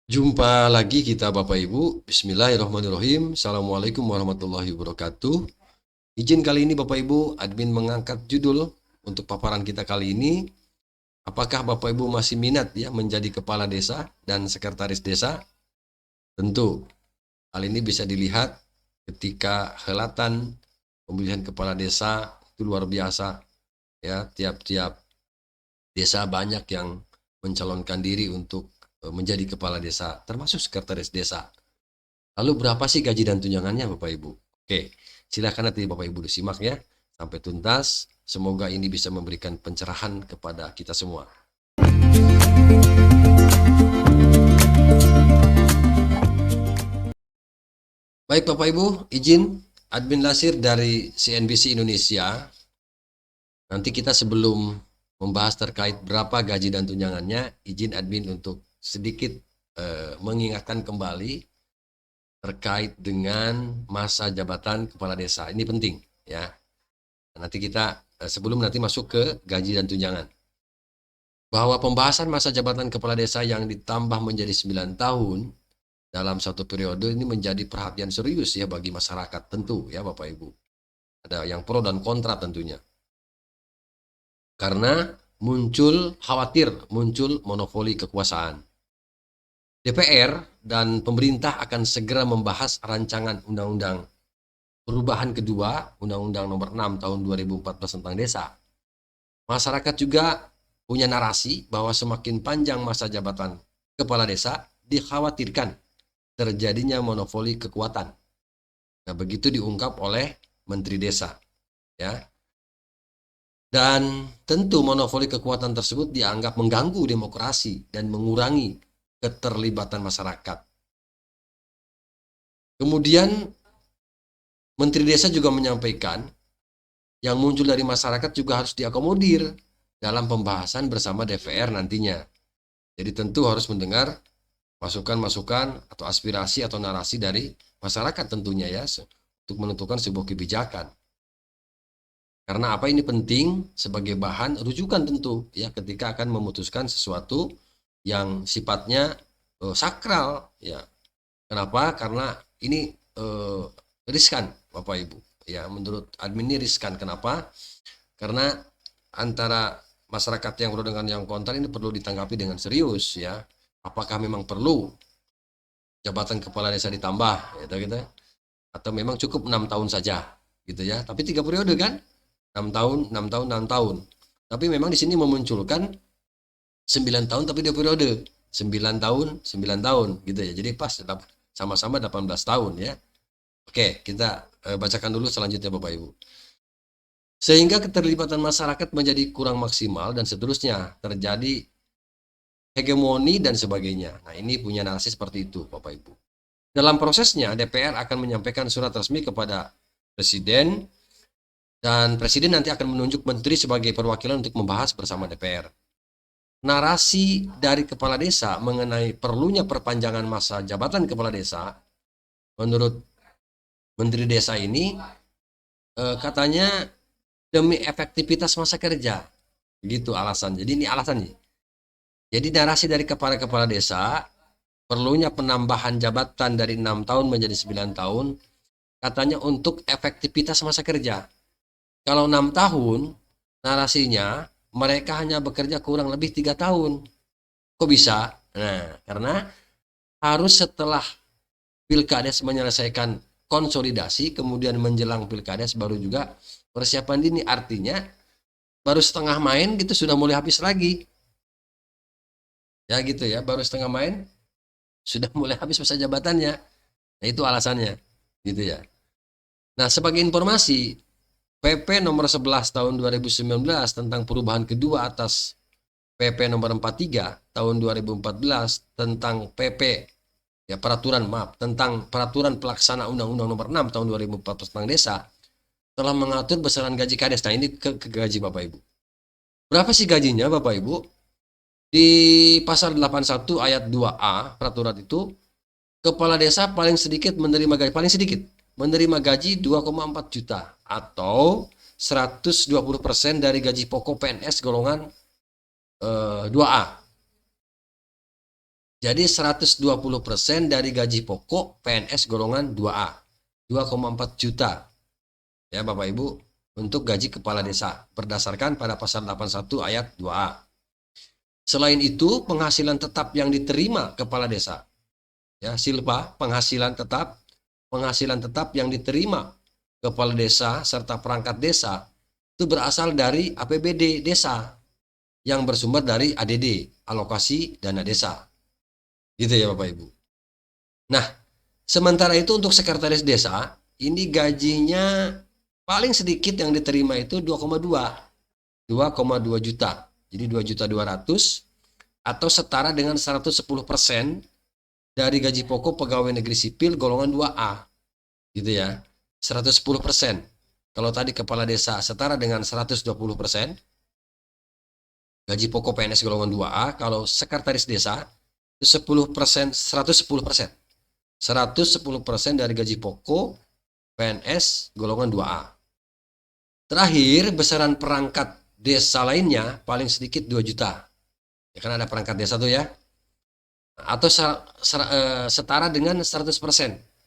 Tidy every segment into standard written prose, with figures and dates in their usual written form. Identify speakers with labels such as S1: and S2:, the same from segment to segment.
S1: Jumpa lagi kita Bapak Ibu. Bismillahirrahmanirrahim. Assalamualaikum warahmatullahi wabarakatuh. Izin kali ini Bapak Ibu, admin mengangkat judul untuk paparan kita kali ini. Apakah Bapak Ibu masih minat ya menjadi kepala desa dan sekretaris desa? Tentu. Hal ini bisa dilihat ketika helatan pemilihan kepala desa itu luar biasa ya. Tiap-tiap desa banyak yang mencalonkan diri untuk menjadi kepala desa, termasuk sekretaris desa. Lalu berapa sih gaji dan tunjangannya Bapak Ibu? Oke, silakan nanti Bapak Ibu disimak ya sampai tuntas. Semoga ini bisa memberikan pencerahan kepada kita semua. Baik Bapak Ibu, izin admin Lasir dari CNBC Indonesia. Nanti kita sebelum membahas terkait berapa gaji dan tunjangannya, izin admin untuk sedikit mengingatkan kembali terkait dengan masa jabatan kepala desa. Ini penting ya. Nanti kita sebelum nanti masuk ke gaji dan tunjangan. Bahwa pembahasan masa jabatan kepala desa yang ditambah menjadi 9 tahun dalam satu periode ini menjadi perhatian serius ya bagi masyarakat tentu ya Bapak Ibu. Ada yang pro dan kontra tentunya. Karena khawatir muncul monopoli kekuasaan. DPR dan pemerintah akan segera membahas rancangan undang-undang perubahan kedua Undang-Undang Nomor 6 Tahun 2014 tentang desa. Masyarakat juga punya narasi bahwa semakin panjang masa jabatan kepala desa dikhawatirkan terjadinya monopoli kekuatan. Nah, begitu diungkap oleh Menteri Desa, ya. Dan tentu monopoli kekuatan tersebut dianggap mengganggu demokrasi dan mengurangi keterlibatan masyarakat. Kemudian Menteri Desa juga menyampaikan yang muncul dari masyarakat juga harus diakomodir dalam pembahasan bersama DPR nantinya. Jadi tentu harus mendengar masukan-masukan atau aspirasi atau narasi dari masyarakat tentunya ya untuk menentukan sebuah kebijakan. Karena apa ini penting sebagai bahan rujukan tentu ya ketika akan memutuskan sesuatu yang sifatnya sakral ya. Kenapa? Karena ini riskan Bapak Ibu. Ya, menurut admin ini riskan. Kenapa? Karena antara masyarakat yang pro dengan yang kontra ini perlu ditanggapi dengan serius ya. Apakah memang perlu jabatan kepala desa ditambah gitu, atau memang cukup 6 tahun saja gitu ya. Tapi 3 periode kan? 6 tahun, 6 tahun, 6 tahun. Tapi memang di sini memunculkan 9 tahun tapi 2 periode. 9 tahun, 9 tahun gitu ya. Jadi pas sama-sama 18 tahun ya. Oke, kita bacakan dulu selanjutnya Bapak Ibu. Sehingga keterlibatan masyarakat menjadi kurang maksimal dan seterusnya terjadi hegemoni dan sebagainya. Nah, ini punya narasi seperti itu Bapak Ibu. Dalam prosesnya DPR akan menyampaikan surat resmi kepada Presiden dan Presiden nanti akan menunjuk menteri sebagai perwakilan untuk membahas bersama DPR. Narasi dari kepala desa mengenai perlunya perpanjangan masa jabatan kepala desa menurut Menteri Desa ini katanya demi efektivitas masa kerja. Begitu alasan. Jadi ini alasannya. Jadi narasi dari kepala-kepala desa perlunya penambahan jabatan dari 6 tahun menjadi 9 tahun katanya untuk efektivitas masa kerja. Kalau 6 tahun narasinya mereka hanya bekerja kurang lebih 3 tahun. Kok bisa? Nah, karena harus setelah Pilkades menyelesaikan konsolidasi, kemudian menjelang Pilkades baru juga persiapan dini. Artinya baru setengah main gitu sudah mulai habis lagi. Ya gitu ya, baru setengah main sudah mulai habis masa jabatannya. Nah, itu alasannya. Gitu ya. Nah, sebagai informasi, PP nomor 11 tahun 2019 tentang perubahan kedua atas PP nomor 43 tahun 2014 tentang PP ya tentang peraturan pelaksana Undang-Undang Nomor 6 tahun 2014 tentang desa telah mengatur besaran gaji kades. Nah, ini ke gaji Bapak Ibu. Berapa sih gajinya Bapak Ibu? Di pasal 81 ayat 2A peraturan itu, kepala desa menerima gaji 2,4 juta atau 120% dari gaji pokok PNS golongan 2A. Jadi 120% dari gaji pokok PNS golongan 2A, 2,4 juta. Ya Bapak Ibu, untuk gaji kepala desa berdasarkan pada pasal 81 ayat 2A. Selain itu, penghasilan tetap yang diterima kepala desa, ya Silpa, penghasilan tetap yang diterima kepala desa serta perangkat desa itu berasal dari APBD desa yang bersumber dari ADD, alokasi dana desa. Gitu ya Bapak Ibu. Nah, sementara itu untuk sekretaris desa, ini gajinya paling sedikit yang diterima itu 2,2 juta. Jadi 2.200.000 atau setara dengan 110% dari gaji pokok pegawai negeri sipil golongan 2A. Gitu ya. 110%. Kalau tadi kepala desa setara dengan 120%, gaji pokok PNS golongan 2A, kalau sekretaris desa itu 10%, 110%. 110% dari gaji pokok PNS golongan 2A. Terakhir, besaran perangkat desa lainnya paling sedikit 2 juta. Ya kan ada perangkat desa tuh ya. Atau setara dengan 100%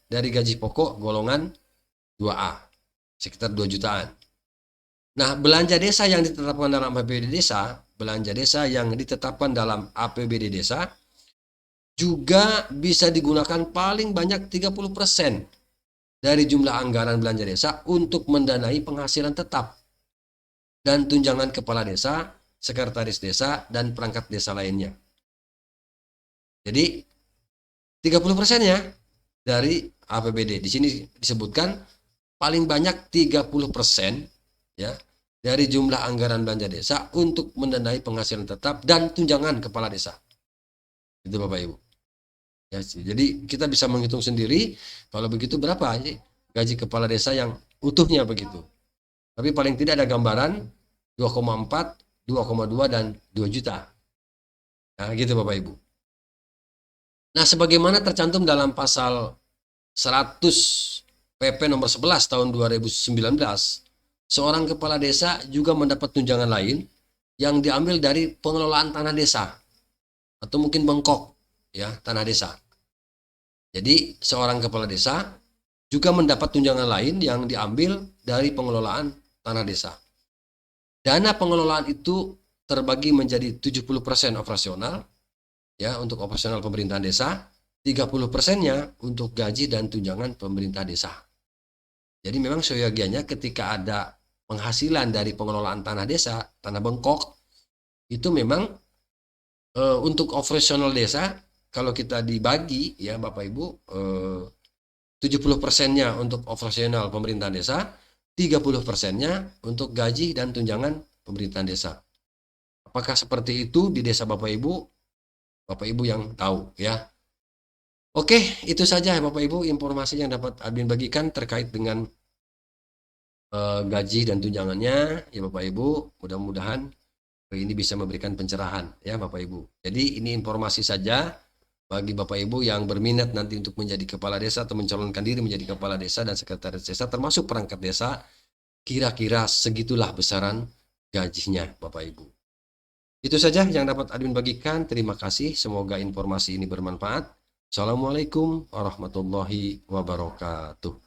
S1: dari gaji pokok golongan 2A. Sekitar 2 jutaan. Nah, belanja desa yang ditetapkan dalam APBD desa, juga bisa digunakan paling banyak 30% dari jumlah anggaran belanja desa untuk mendanai penghasilan tetap dan tunjangan kepala desa, sekretaris desa, dan perangkat desa lainnya. Jadi 30%-nya dari APBD. Di sini disebutkan paling banyak 30% ya dari jumlah anggaran belanja desa untuk mendanai penghasilan tetap dan tunjangan kepala desa. Itu Bapak Ibu. Ya, jadi kita bisa menghitung sendiri kalau begitu berapa gaji kepala desa yang utuhnya begitu. Tapi paling tidak ada gambaran 2,4, 2,2 dan 2 juta. Nah, gitu Bapak Ibu. Nah, sebagaimana tercantum dalam pasal 100 PP nomor 11 tahun 2019, seorang kepala desa juga mendapat tunjangan lain yang diambil dari pengelolaan tanah desa atau mungkin bengkok ya, tanah desa. Jadi seorang kepala desa juga mendapat tunjangan lain yang diambil dari pengelolaan tanah desa. Dana pengelolaan itu terbagi menjadi 70% operasional ya untuk operasional pemerintahan desa, 30%-nya untuk gaji dan tunjangan pemerintah desa. Jadi memang seyogianya ketika ada penghasilan dari pengelolaan tanah desa, tanah bengkok, itu memang untuk operasional desa kalau kita dibagi ya Bapak Ibu 70%-nya untuk operasional pemerintahan desa, 30%-nya untuk gaji dan tunjangan pemerintahan desa. Apakah seperti itu di desa Bapak Ibu yang tahu ya. Oke, itu saja Bapak Ibu informasi yang dapat admin bagikan terkait dengan gaji dan tunjangannya ya Bapak Ibu. Mudah-mudahan ini bisa memberikan pencerahan ya Bapak Ibu. Jadi ini informasi saja bagi Bapak Ibu yang berminat nanti untuk menjadi kepala desa atau mencalonkan diri menjadi kepala desa dan sekretaris desa termasuk perangkat desa, kira-kira segitulah besaran gajinya Bapak Ibu. Itu saja yang dapat admin bagikan. Terima kasih. Semoga informasi ini bermanfaat. Assalamualaikum warahmatullahi wabarakatuh.